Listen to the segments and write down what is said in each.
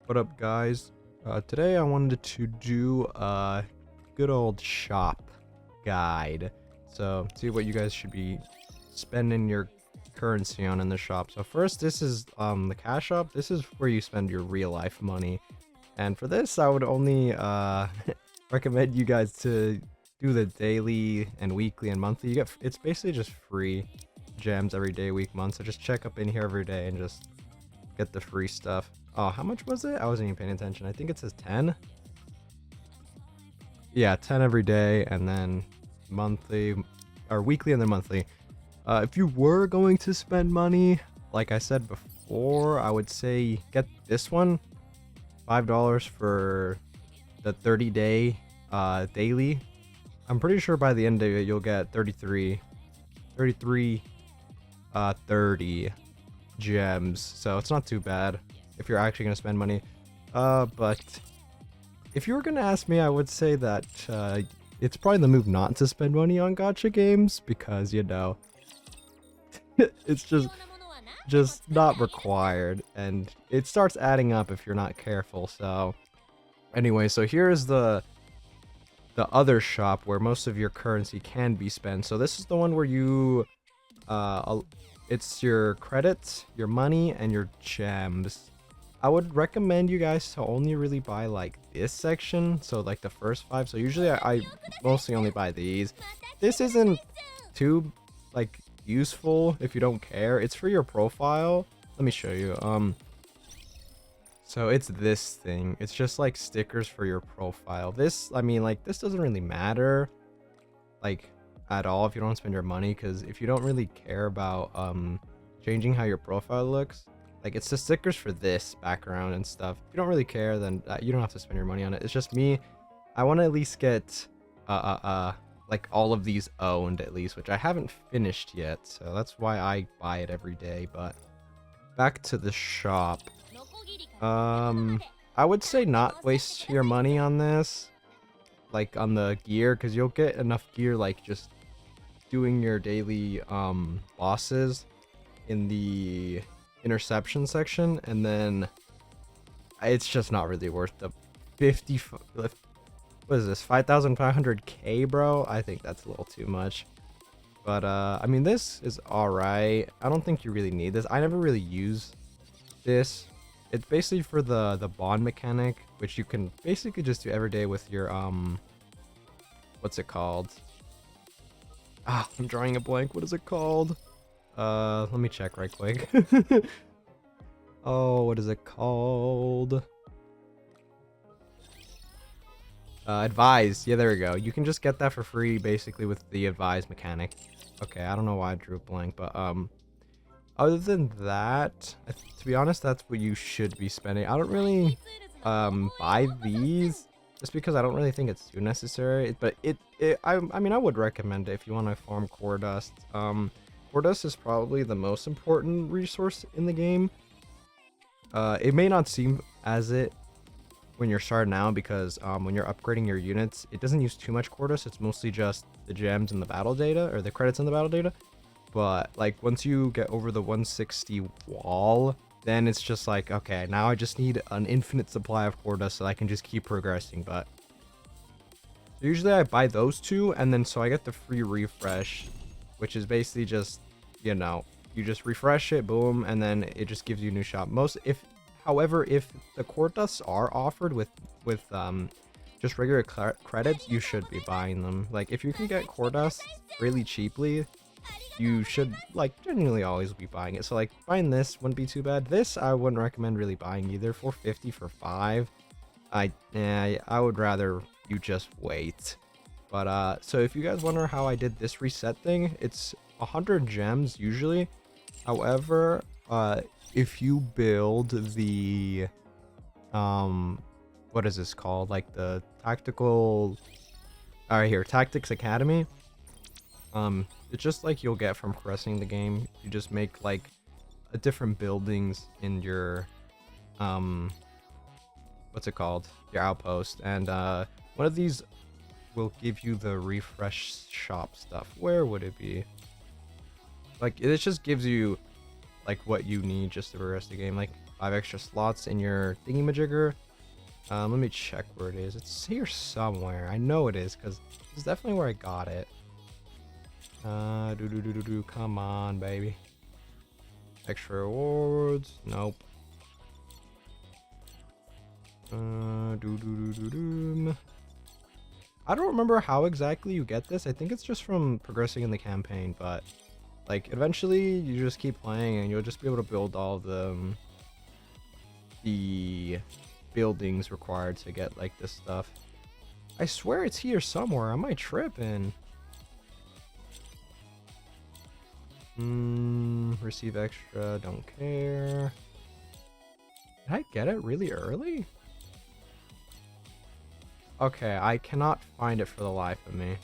What up, guys? Today I wanted to do a good old shop guide. So, see what you guys should be spending your currency on in the shop. So first, this is the cash shop. This is where you spend your real life money. And for this, I would only recommend you guys to do the daily and weekly and monthly. It's basically just free gems every day, week, month. So just check up in here every day and just get the free stuff. Oh, how much was it? I wasn't even paying attention. I think it says 10. Yeah, 10 every day, and then monthly, or weekly and then monthly. If you were going to spend money, like I said before, I would say get this one. $5 for the 30-day daily. I'm pretty sure by the end of it, you'll get 30 gems. So it's not too bad if you're actually going to spend money. But if you were going to ask me, I would say that it's probably the move not to spend money on gacha games because, you know, it's just not required, and it starts adding up if you're not careful. So anyway, so here's the other shop where most of your currency can be spent. So this is the one where you it's your credits, your money, and your gems. I would recommend you guys to only really buy like this section, so like the first 5. So usually I mostly only buy these. This isn't too like useful if you don't care. It's for your profile. Let me show you. So it's this thing. It's just like stickers for your profile. This, I mean, like, this doesn't really matter like at all if you don't spend your money, because if you don't really care about changing how your profile looks, like, it's the stickers for this background and stuff. If you don't really care, then you don't have to spend your money on it. It's just me. I want to at least get like all of these owned at least, which I haven't finished yet, so that's why I buy it every day. But back to the shop. I would say not waste your money on this, like on the gear, because you'll get enough gear like just doing your daily bosses in the interception section, and then it's just not really worth the 50. What is this, 5,500k, bro? I think that's a little too much. But I mean, this is alright. I don't think you really need this. I never really use this. It's basically for the bond mechanic, which you can basically just do every day with your what's it called? Ah, I'm drawing a blank. What is it called? Let me check right quick. Oh, what is it called? Advise. Yeah, there we go. You can just get that for free basically with the advise mechanic. Okay, I don't know why I drew a blank, but other than that, to be honest, that's what you should be spending. I don't really buy these just because I don't really think it's too necessary, but I mean, I would recommend it if you want to farm core dust. Core dust is probably the most important resource in the game. It may not seem as it when you're starting out, because when you're upgrading your units, it doesn't use too much core dust. It's mostly just the gems and the battle data, or the credits and the battle data. But like once you get over the 160 wall, then it's just like, okay, now I just need an infinite supply of core dust so I can just keep progressing. But usually I buy those two, and then so I get the free refresh, which is basically just, you know, you just refresh it, boom, and then it just gives you a new shop. However, if the core dusts are offered with just regular credits, you should be buying them. Like, if you can get core dust really cheaply, you should like genuinely always be buying it. So like buying this wouldn't be too bad. This I wouldn't recommend really buying either. 450 for 5. I would rather you just wait. But so if you guys wonder how I did this reset thing, it's 100 gems usually. However, if you build the what is this called, like the tactical, all right, here, Tactics Academy, it's just like you'll get from progressing the game. You just make like a different buildings in your what's it called, your outpost, and one of these will give you the refresh shop stuff. Where would it be? Like, it just gives you like what you need just to progress the game. Like, 5 extra slots in your thingy-majigger. Let me check where it is. It's here somewhere. I know it is because it's definitely where I got it. Come on, baby. Extra rewards. Nope. I don't remember how exactly you get this. I think it's just from progressing in the campaign, but like eventually you just keep playing and you'll just be able to build all the buildings required to get like this stuff. I swear it's here somewhere. Am I tripping? Receive extra, don't care. Did I get it really early? Okay, I cannot find it for the life of me.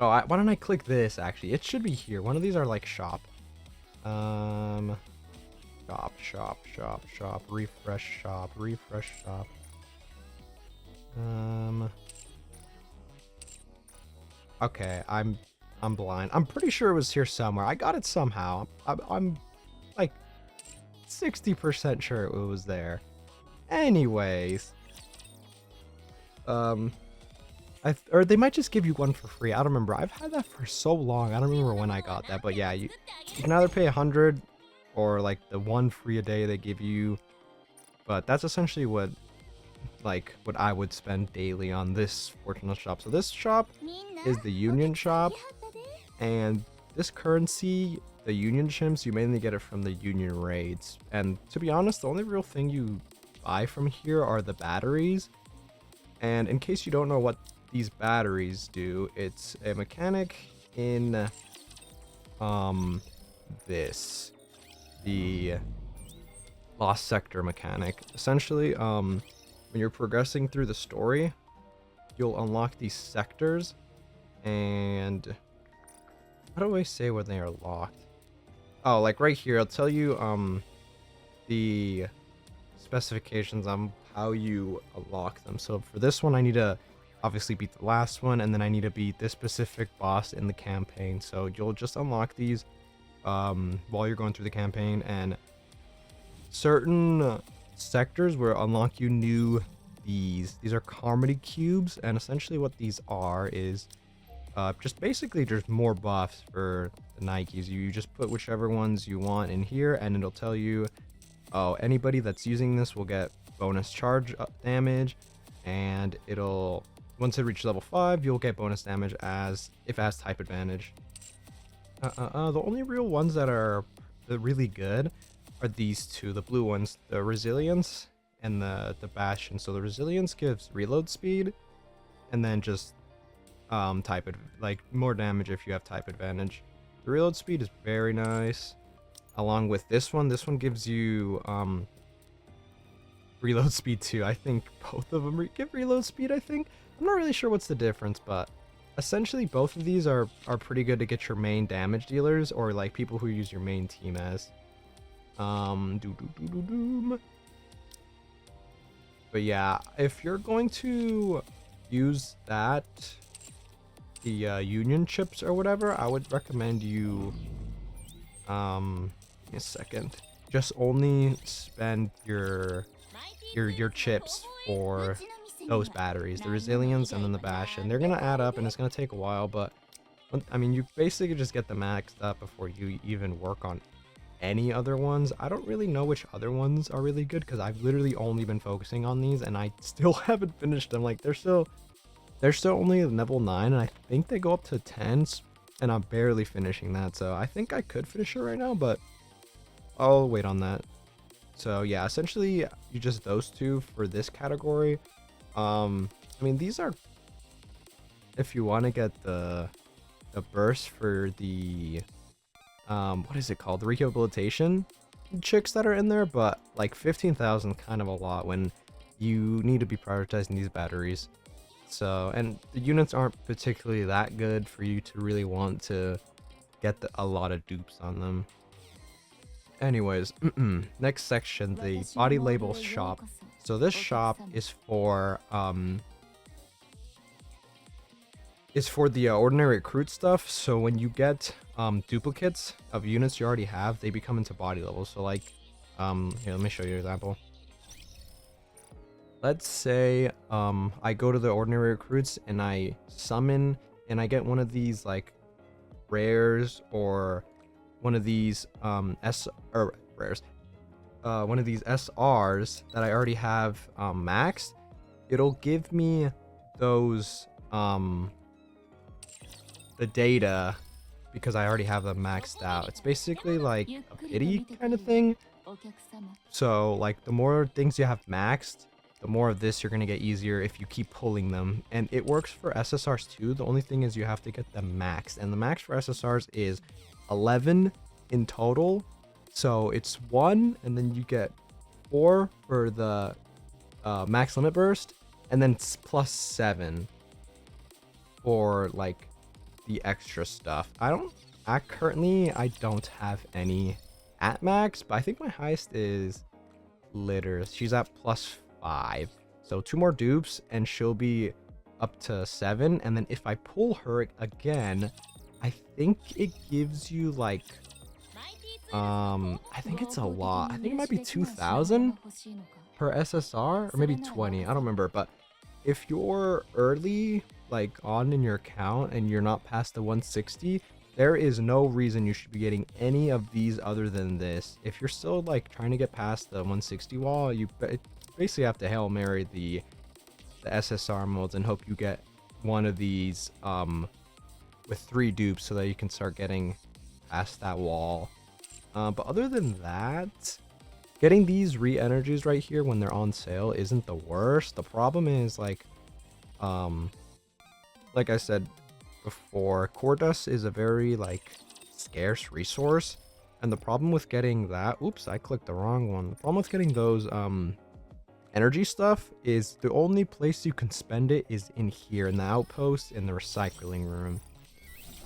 Oh, why don't I click this, actually? It should be here. One of these are like shop. Shop, refresh shop. Okay, I'm blind. I'm pretty sure it was here somewhere. I got it somehow. I'm like 60% sure it was there. Anyways. Or they might just give you one for free. I don't remember. I've had that for so long. I don't remember when I got that. But yeah, you can either pay 100 or like the one free a day they give you. But that's essentially what I would spend daily on this Fortunate shop. So this shop is the Union shop. And this currency, the Union chimps, you mainly get it from the Union raids. And to be honest, the only real thing you buy from here are the batteries. And in case you don't know what these batteries do, it's a mechanic in the Lost Sector mechanic. Essentially, when you're progressing through the story, you'll unlock these sectors, and how do I say when they are locked? Oh, like right here, I'll tell you the specifications on how you unlock them. So for this one, I need to obviously beat the last one, and then I need to beat this specific boss in the campaign. So you'll just unlock these while you're going through the campaign, and certain sectors will unlock you new these are Carmody cubes, and essentially what these are is just basically just more buffs for the Nikkes. You just put whichever ones you want in here, and it'll tell you, oh, anybody that's using this will get bonus charge damage, and it'll, once it reaches level 5, you'll get bonus damage if it has type advantage. The only real ones that are really good are these two, the blue ones, the Resilience and the Bastion. So the Resilience gives reload speed, and then just more damage if you have type advantage. The reload speed is very nice. Along with this one gives you reload speed too. I think both of them give reload speed, I think. I'm not really sure what's the difference, but essentially both of these are pretty good to get your main damage dealers, or like people who use your main team as. But yeah, if you're going to use that, the Union chips or whatever, I would recommend you give me a second, just only spend your chips for those batteries, the Resilience and then the Bastion. They're gonna add up and it's gonna take a while, but I mean, you basically just get them maxed up before you even work on any other ones. I don't really know which other ones are really good because I've literally only been focusing on these and I still haven't finished them. Like they're still only level 9, and I think they go up to 10, and I'm barely finishing that. So I think I could finish it right now, but I'll wait on that. So yeah, essentially you just those two for this category. I mean, these are, if you want to get the burst for the what is it called, the rehabilitation chicks that are in there, but like 15,000 kind of a lot when you need to be prioritizing these batteries. So, and the units aren't particularly that good for you to really want to get a lot of dupes on them. Anyways, next section, the body label shop. So this shop is for is for the ordinary recruit stuff. So when you get duplicates of units you already have, they become into body levels. So like, here, let me show you an example. Let's say I go to the ordinary recruits and I summon and I get one of these like rares or one of these rares, one of these SRs that I already have maxed. It'll give me those the data because I already have them maxed out. It's basically like a pity kind of thing. So like the more things you have maxed, the more of this you're going to get easier if you keep pulling them. And it works for SSRs too. The only thing is you have to get them maxed. And the max for SSRs is 11 in total. So it's 1 and then you get 4 for the max limit burst. And then it's plus 7 for like the extra stuff. Currently I don't have any at max, but I think my highest is Litter. She's at plus 5. So 2 more dupes and she'll be up to 7. And then if I pull her again, I think it gives you like I think it's a lot. I think it might be 2,000 per SSR or maybe 20. I don't remember, but if you're early like on in your account and you're not past the 160, there is no reason you should be getting any of these other than this. If you're still like trying to get past the 160 wall, you basically have to Hail Mary the SSR modes and hope you get one of these with 3 dupes so that you can start getting past that wall. But other than that, getting these re-energies right here when they're on sale isn't the worst. The problem is like I said before, core dust is a very like scarce resource, and the problem with getting that, oops, I clicked the wrong one. The problem with getting those energy stuff is the only place you can spend it is in here in the outpost in the recycling room.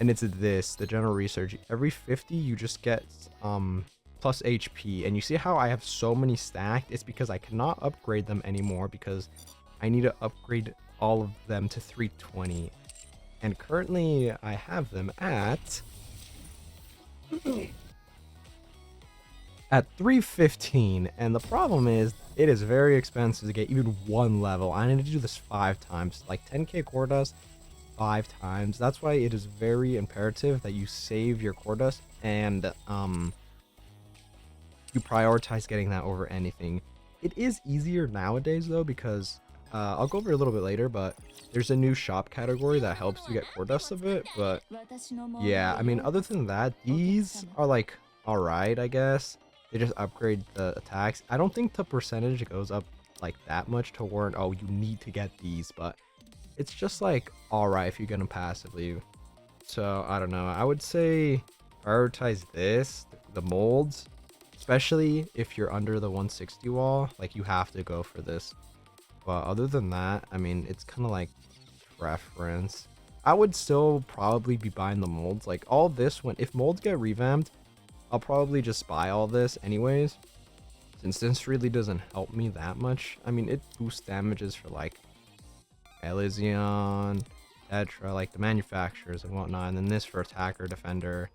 And it's this, the general research. Every 50 you just get plus HP, and you see how I have so many stacked? It's because I cannot upgrade them anymore because I need to upgrade all of them to 320. And currently I have them at 315, and the problem is it is very expensive to get even 1 level. I need to do this 5 times, like 10k core dust 5 times. That's why it is very imperative that you save your core dust and you prioritize getting that over anything. It is easier nowadays though because I'll go over it a little bit later, but there's a new shop category that helps you get core dust a bit. But yeah, I mean, other than that, these are like alright, I guess. They just upgrade the attacks. I don't think the percentage goes up like that much to warrant, oh, you need to get these, but it's just like alright if you get them passively. So I don't know, I would say prioritize this, the molds, especially if you're under the 160 wall. Like, you have to go for this. But other than that, I mean, it's kind of like preference. I would still probably be buying the molds. Like all this, if molds get revamped, I'll probably just buy all this anyways, since this really doesn't help me that much. I mean, it boosts damages for like Elysion, Tetra, like the manufacturers and whatnot, and then this for attacker, defender,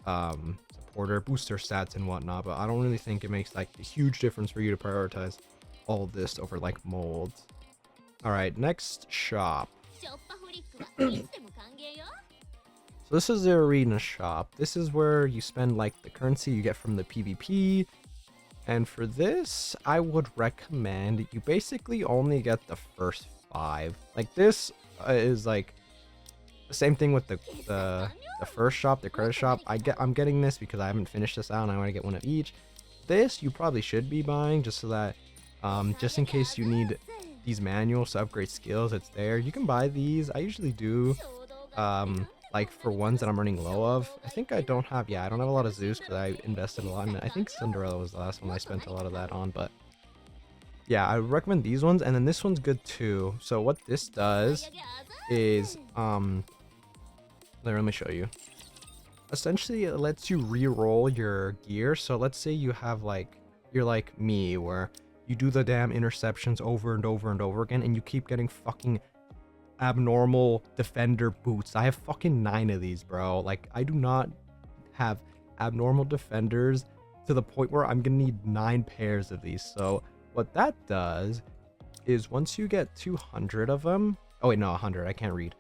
supporter, booster stats and whatnot. But I don't really think it makes like a huge difference for you to prioritize all of this over like molds. All right, next shop. So this is the arena shop. This is where you spend like the currency you get from the PvP. And for this, I would recommend you basically only get the first 5. Like this is like the same thing with the first shop, the credit shop. I'm getting this because I haven't finished this out and I want to get one of each. This you probably should be buying just so that just in case you need these manuals to upgrade skills, it's there. You can buy these. I usually do like for ones that I'm running low of. I think I don't have a lot of Zeus because I invested a lot in it. I think Cinderella was the last one I spent a lot of that on, but yeah, I would recommend these ones. And then this one's good too. So what this does is let me show you. Essentially it lets you re-roll your gear. So let's say you have you're like me, where you do the damn interceptions over and over and over again and you keep getting fucking abnormal defender boots. I have fucking 9 of these, bro. Like, I do not have abnormal defenders to the point where I'm gonna need 9 pairs of these. So what that does is once you get 200 of them, oh wait, no, 100, I can't read.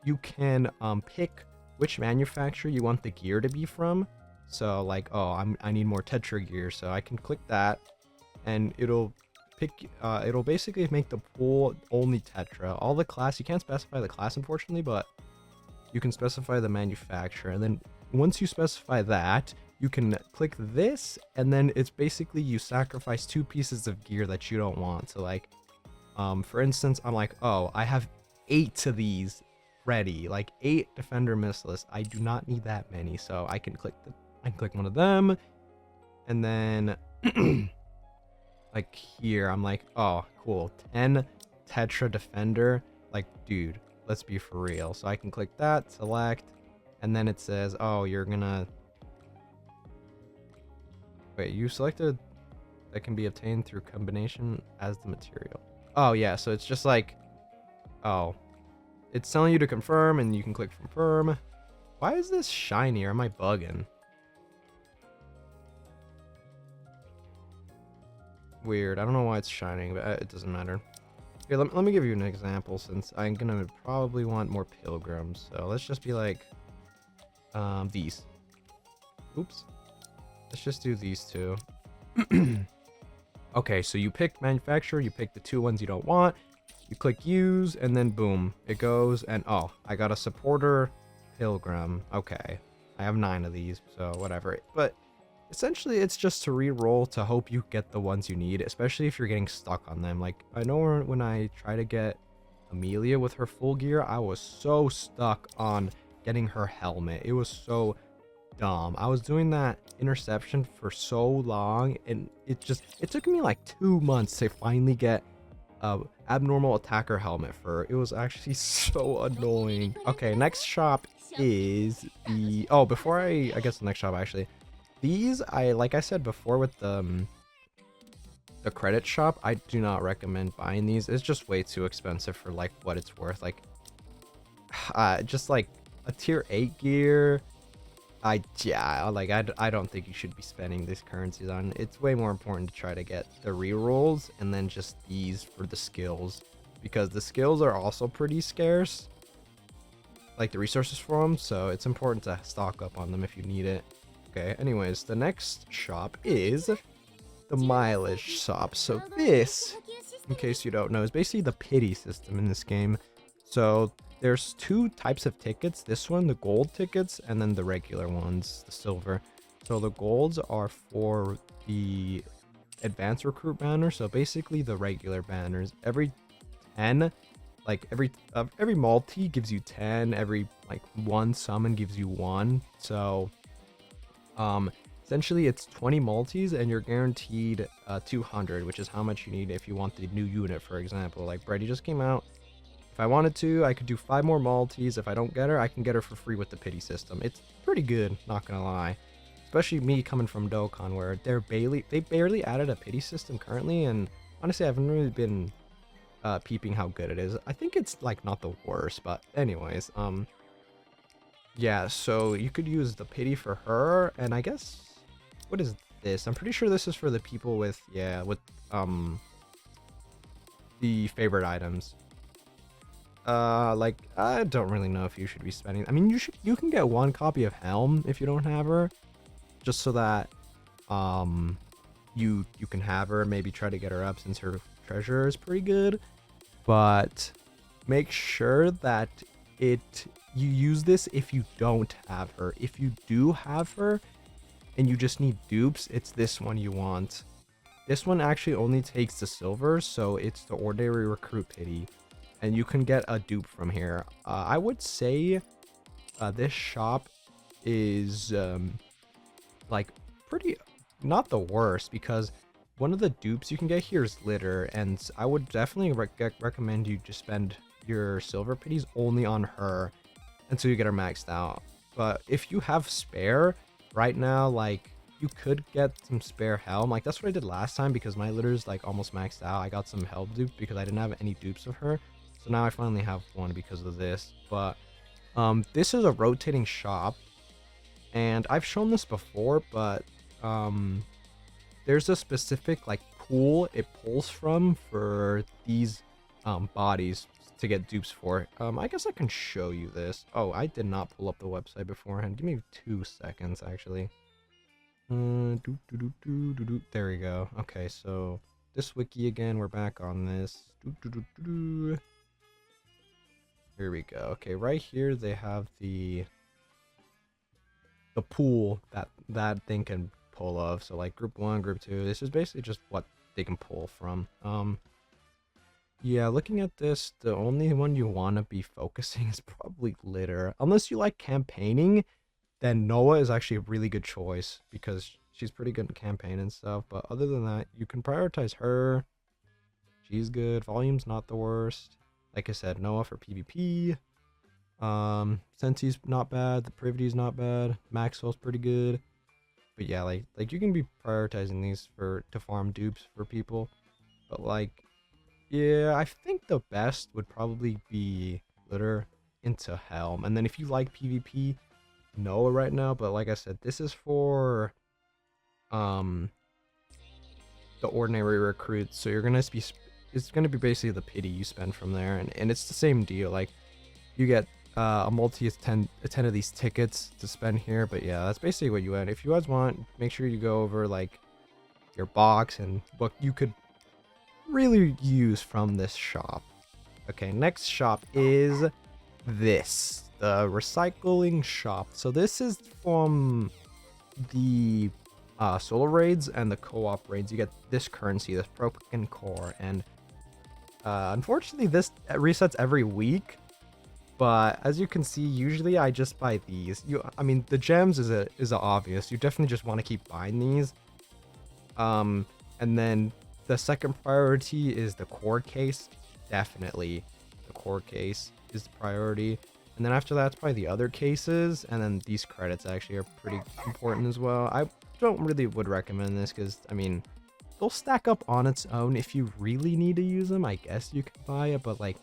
You can pick which manufacturer you want the gear to be from. So like, oh, I need more Tetra gear, so I can click that, and it'll pick. It'll basically make the pool only Tetra. All the class, you can't specify the class unfortunately, but you can specify the manufacturer, and then once you specify that, you can click this, and then it's basically you sacrifice 2 pieces of gear that you don't want. So like, for instance, I'm like, oh, I have 8 of these ready, like 8 defender missiles. I do not need that many, so I can click one of them, and then like here, I'm like, oh, cool, 10 Tetra defender. Like, dude, let's be for real. So I can click that, select, and then it says, oh, you're gonna wait. You selected that can be obtained through combination as the material. Oh yeah, so it's just like, oh, it's telling you to confirm, and you can click confirm. Why is this shiny, or am I bugging? Weird. I don't know why it's shining, but it doesn't matter. Here, let me give you an example, since I'm gonna probably want more pilgrims. So let's just be like, these. Oops. Let's just do these 2. Okay, so you pick manufacturer, you pick the 2 ones you don't want, you click use, and then boom, it goes, and oh, I got a supporter pilgrim. Okay, I have 9 of these, so whatever. But essentially, it's just to re-roll to hope you get the ones you need, especially if you're getting stuck on them. Like, I know when I try to get Amelia with her full gear, I was so stuck on getting her helmet. It was so dumb. I was doing that interception for so long, and it took me like 2 months to finally get a abnormal attacker helmet for her. It was actually so annoying. Okay, next shop is the, oh, before I guess the next shop actually, these, like I said before with the credit shop, I do not recommend buying these. It's just way too expensive for like what it's worth. Like, just like a tier 8 gear, I don't think you should be spending these currencies on. It's way more important to try to get the rerolls and then just these for the skills, because the skills are also pretty scarce, like the resources for them. So it's important to stock up on them if you need it. Okay, anyways, the next shop is the mileage shop. So this, in case you don't know, is basically the pity system in this game. So there's 2 types of tickets. This one, the gold tickets, and then the regular ones, the silver. So the golds are for the advanced recruit banner. So basically the regular banners. Every 10, like every multi gives you 10. Every like 1 summon gives you 1. So essentially it's 20 multis, and you're guaranteed 200, which is how much you need if you want the new unit. For example, like Brady just came out. If I wanted to, I could do 5 more multis. If I don't get her, I can get her for free with the pity system. It's pretty good, not gonna lie. Especially me coming from Dokkan, where they barely added a pity system currently, and honestly I haven't really been peeping how good it is. I think it's like not the worst, but anyways, yeah, so you could use the pity for her, and I guess, what is this? I'm pretty sure this is for the people with, yeah, with the favorite items. Like, I don't really know if you should be spending. I mean, you can get 1 copy of Helm if you don't have her, just so that you can have her, maybe try to get her up since her treasure is pretty good. But make sure that you use this if you don't have her. If you do have her and you just need dupes, it's this one you want. This one actually only takes the silver, so it's the ordinary recruit pity, and you can get a dupe from here. I would say this shop is like pretty, not the worst, because one of the dupes you can get here is litter, and I would definitely recommend you just spend your silver pities only on her until you get her maxed out. But if you have spare right now, like, you could get some spare helm. Like, that's what I did last time, because my litter's like almost maxed out. I got some helm dupe because I didn't have any dupes of her. So now I finally have one because of this. But this is a rotating shop, and I've shown this before, but there's a specific like pool it pulls from for these bodies to get dupes for. I guess I can show you this. Oh, I did not pull up the website beforehand. Give me 2 seconds actually. There we go. Okay, so this wiki again, we're back on this. Here we go. Okay, right here they have the pool that thing can pull of. So like group 1, group 2, this is basically just what they can pull from. Yeah, looking at this, the only one you want to be focusing is probably litter. Unless you like campaigning, then Noah is actually a really good choice because she's pretty good at campaign and stuff. But other than that, you can prioritize her. She's good. Volume's not the worst. Like I said, Noah for PvP. Sensi's not bad. The Privity's not bad. Maxwell's pretty good. But yeah, like you can be prioritizing these to farm dupes for people. But like, yeah, I think the best would probably be litter into Helm. And then if you like PvP, Noah right now. But like I said, this is for the ordinary recruits. So you're gonna be, it's gonna be basically the pity you spend from there, and it's the same deal. Like you get a multi 10 of these tickets to spend here. But yeah, that's basically what you want. If you guys want, make sure you go over like your box and what you could really use from this shop. Okay, next shop is this, the recycling shop. So this is from the solo raids and the co-op raids. You get this currency, this broken core, and unfortunately this resets every week. But as you can see, usually I just buy these. I mean, the gems is obvious. You definitely just want to keep buying these. And then the second priority is the core case. Definitely, the core case is the priority. And then after that, it's probably the other cases. And then these credits actually are pretty important as well. I don't really would recommend this because, I mean, they'll stack up on its own. If you really need to use them, I guess you could buy it. But like,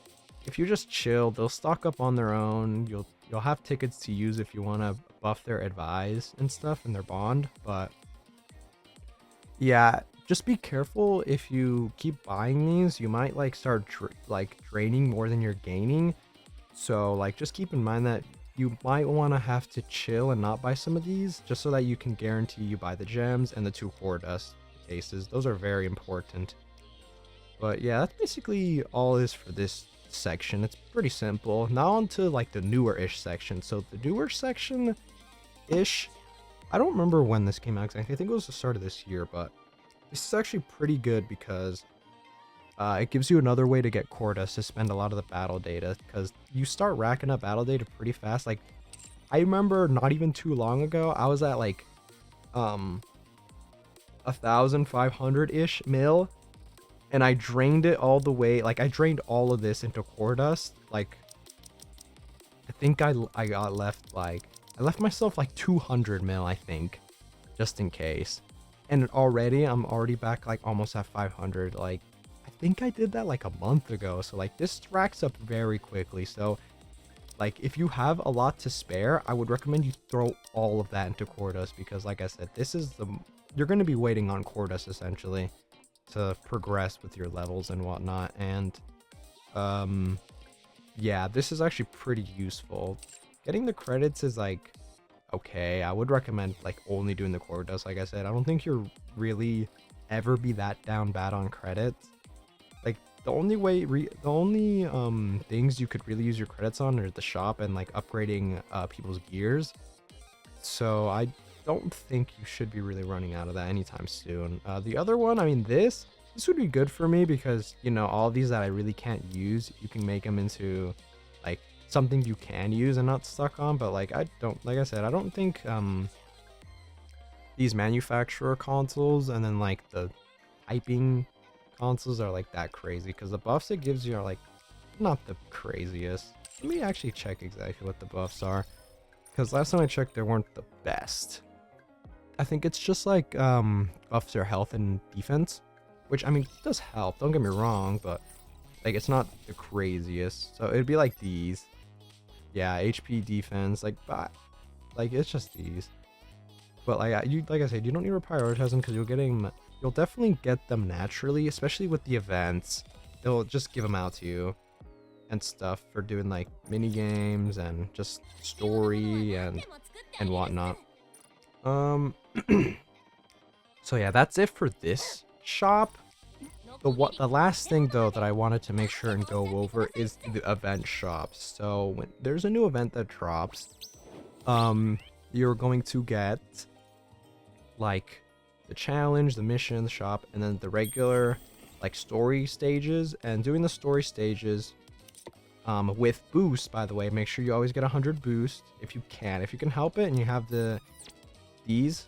if you just chill, they'll stock up on their own. You'll have tickets to use if you want to buff their advise and stuff and their bond. But yeah, just be careful. If you keep buying these, you might like start draining more than you're gaining. So like, just keep in mind that you might want to have to chill and not buy some of these, just so that you can guarantee you buy the gems and the 2 core dust cases. Those are very important. But yeah, that's basically all it is for this section. It's pretty simple. Now on to like the newer-ish section. So the newer section-ish, I don't remember when this came out exactly. I think it was the start of this year, but this is actually pretty good because it gives you another way to get core dust to spend a lot of the battle data, because you start racking up battle data pretty fast. Like, I remember not even too long ago, I was at like 1,500-ish mil, and I drained it all the way. Like, I drained all of this into core dust. Like, I think I got left like, I left myself like 200 mil, I think, just in case. And I'm already back like almost at 500. Like, I think I did that like a month ago. So like, this racks up very quickly. So like, if you have a lot to spare, I would recommend you throw all of that into core dust, because like I said, this is you're going to be waiting on core dust essentially to progress with your levels and whatnot. And yeah, this is actually pretty useful. Getting the credits is like, okay, I would recommend like only doing the core dust. Like I said, I don't think you'll really ever be that down bad on credits. Like, the only things you could really use your credits on are the shop and like upgrading people's gears. So I don't think you should be really running out of that anytime soon. The other one, I mean, this would be good for me because, you know, all these that I really can't use, you can make them into like something you can use and not stuck on. But like, like I said, I don't think these manufacturer consoles and then like the typing consoles are like that crazy, because the buffs it gives you are like not the craziest. Let me actually check exactly what the buffs are, because last time I checked they weren't the best. I think it's just like buffs your health and defense, which I mean does help, don't get me wrong, but Like, it's not the craziest. So it'd be like these. Yeah, HP defense, like, but like it's just these. But like like I said, you don't need to prioritize them because you'll definitely get them naturally, especially with the events. They'll just give them out to you and stuff for doing like mini games and just story and whatnot. So yeah, that's it for this shop. The last thing though that I wanted to make sure and go over is the event shops. So when there's a new event that drops, you're going to get like the challenge, the mission, the shop, and then the regular like story stages. And doing the story stages with boost, by the way, make sure you always get 100 boost if you can help it, and you have the Nikkes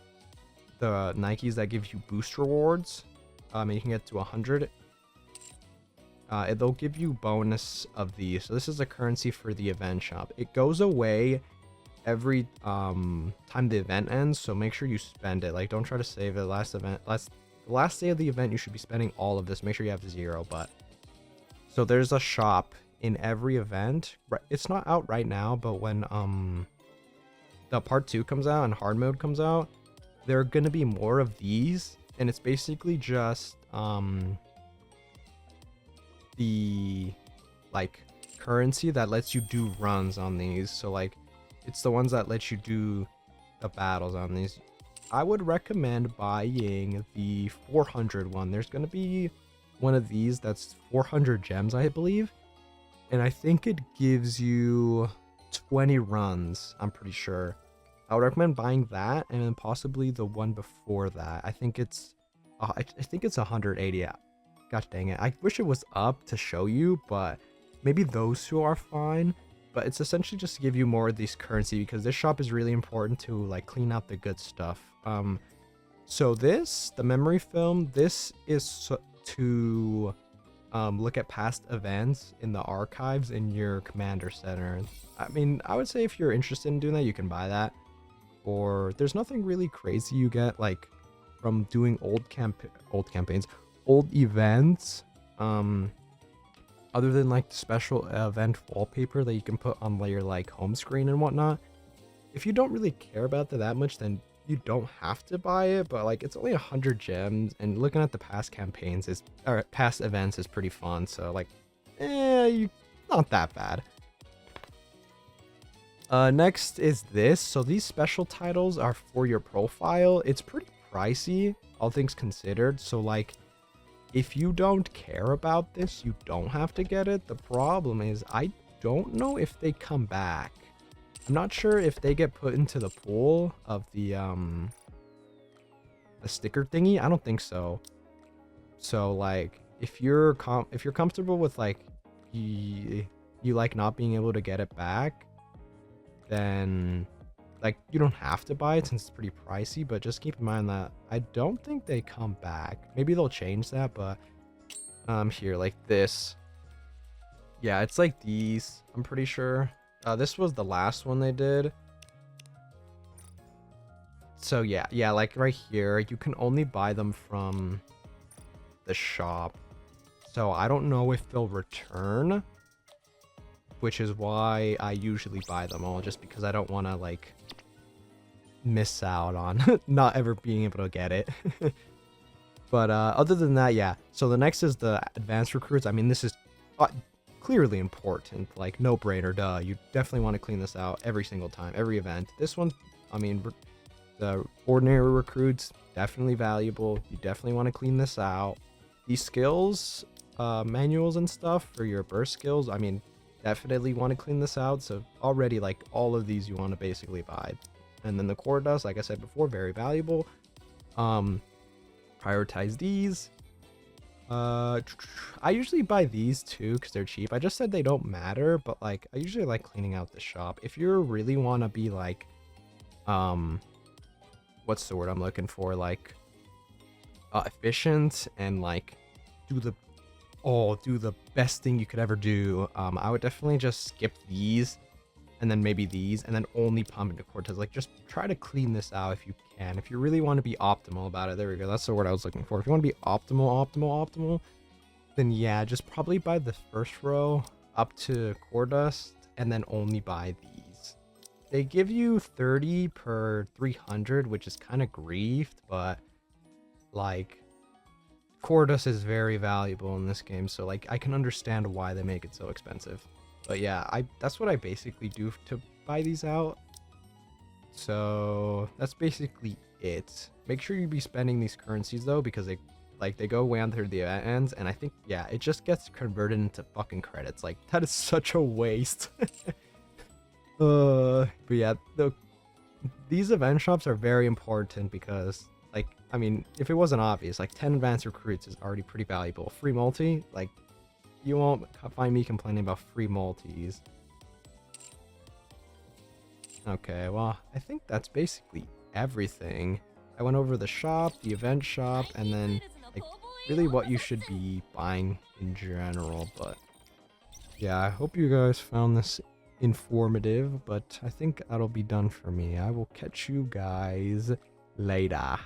that give you boost rewards. You can get to 100. They'll give you bonus of these. So this is the currency for the event shop. It goes away every time the event ends, so make sure you spend it. Like, don't try to save it. The last day of the event, you should be spending all of this. Make sure you have 0. But so there's a shop in every event. It's not out right now, but when the part 2 comes out and hard mode comes out, there are gonna be more of these. And it's basically just the like currency that lets you do runs on these. So like it's the ones that let you do the battles on these. I would recommend buying the 400 one. There's gonna be one of these that's 400 gems, I believe, and I think it gives you 20 runs. I'm pretty sure. I would recommend buying that, and then possibly the one before that. I think it's 180. Gosh dang it. I wish it was up to show you, but maybe those two are fine. But it's essentially just to give you more of this currency, because this shop is really important to like clean out the good stuff. So the memory film, this is to look at past events in the archives in your commander center. I mean, I would say if you're interested in doing that, you can buy that. Or there's nothing really crazy you get like from doing old events, other than like the special event wallpaper that you can put on your like home screen and whatnot. If you don't really care about that much, then you don't have to buy it. But like, it's only 100 gems, and looking at the past past events is pretty fun. So like, not that bad. Next is this. So these special titles are for your profile. It's pretty pricey, all things considered. So like, if you don't care about this, you don't have to get it. The problem is, I don't know if they come back. I'm not sure if they get put into the pool of the sticker thingy. I don't think so. So like, if you're comfortable with like you like not being able to get it back, then like you don't have to buy it since it's pretty pricey. But just keep in mind that I don't think they come back. Maybe they'll change that, but here, like this, yeah, it's like these, I'm pretty sure. This was the last one they did. So yeah, like right here, you can only buy them from the shop. So I don't know if they'll return, which is why I usually buy them all, just because I don't want to like miss out on not ever being able to get it. But other than that, yeah. So the next is the advanced recruits. I mean, this is clearly important, like no brainer, duh. You definitely want to clean this out every single time, every event. This one, I mean, the ordinary recruits, definitely valuable. You definitely want to clean this out. These skills, manuals and stuff for your burst skills, I mean, definitely want to clean this out. So already, like, all of these you want to basically buy. And then the core dust, like I said before, very valuable. Prioritize these. I usually buy these too because they're cheap. I just said they don't matter, but like, I usually like cleaning out the shop. If you really want to be like, what's the word I'm looking for? Like, efficient and like do the best thing you could ever do. I would definitely just skip these and then maybe these and then only pump into Cortez. Like, just try to clean this out if you can. If you really want to be optimal about it, there we go. That's the word I was looking for. If you want to be optimal, then yeah, just probably buy the first row up to core dust and then only buy these. They give you 30 per 300, which is kind of griefed, but like core dust is very valuable in this game, so like I can understand why they make it so expensive. But yeah, that's what I basically do to buy these out. So that's basically it. Make sure you be spending these currencies though, because they go way under the ends, and I think yeah, it just gets converted into fucking credits. Like that is such a waste. But yeah, these event shops are very important because like I mean, if it wasn't obvious, like 10 advanced recruits is already pretty valuable. Free multi, like you won't find me complaining about free multis. Okay, well, I think that's basically everything. I went over the shop, the event shop, and then like really what you should be buying in general. But yeah, I hope you guys found this informative, but I think that'll be done for me. I will catch you guys later.